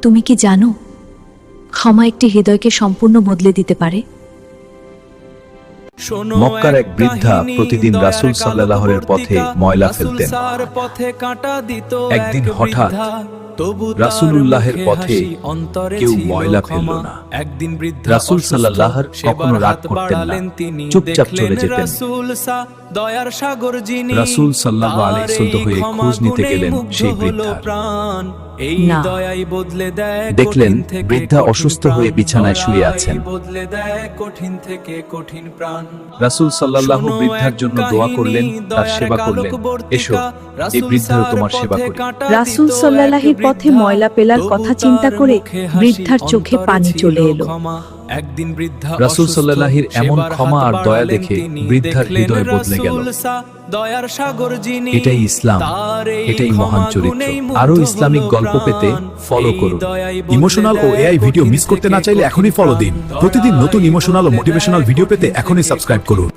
তুমি কি জানো, ক্ষমা একটি হৃদয়কে সম্পূর্ণ বদলে দিতে পারে? মক্কার এক বৃদ্ধা প্রতিদিন রাসূল সাল্লাল্লাহু আলাইহি পথে ময়লা ফেলতেন। একদিন হঠাৎ রাসূলুল্লাহের পথে কেউ ময়লা ফেলল না। রাসূল সাল্লাল্লাহু কখনো রাগ করতেন না, চুপচাপ চলে যেতেন। রাসূল সাল্লাল্লাহু আলাইহি ওয়াসাল্লাম হয়ে খোঁজ নিতে গেলেন সেই বৃদ্ধার। না, দেখলেন বৃদ্ধা অসুস্থ হয়ে বিছানায় শুয়ে আছেন। রাসূল সাল্লাল্লাহু বৃদ্ধার জন্য দোয়া করলেন, তার সেবা করলেন। এসো, এই বৃদ্ধারও তোমার সেবা করি। রাসূল সাল্লাল্লাহির পথে ময়লা ফেলার কথা চিন্তা করে বৃদ্ধার চোখে পানি চলে এলো। রাসূল সাল্লাল্লাহুর এমন ক্ষমা আর দয়া দেখে বৃদ্ধার হৃদয় বদলে গেল। এটাই ইসলাম, এটাই মহান চরিত্র। আরো ইসলামিক গল্প পেতে ফলো করুন। ইমোশনাল ও এআই ভিডিও মিস করতে না চাইলে এখনই ফলো দিন। প্রতিদিন নতুন ইমোশনাল ও মোটিভেশনাল ভিডিও পেতে এখনই সাবস্ক্রাইব করুন।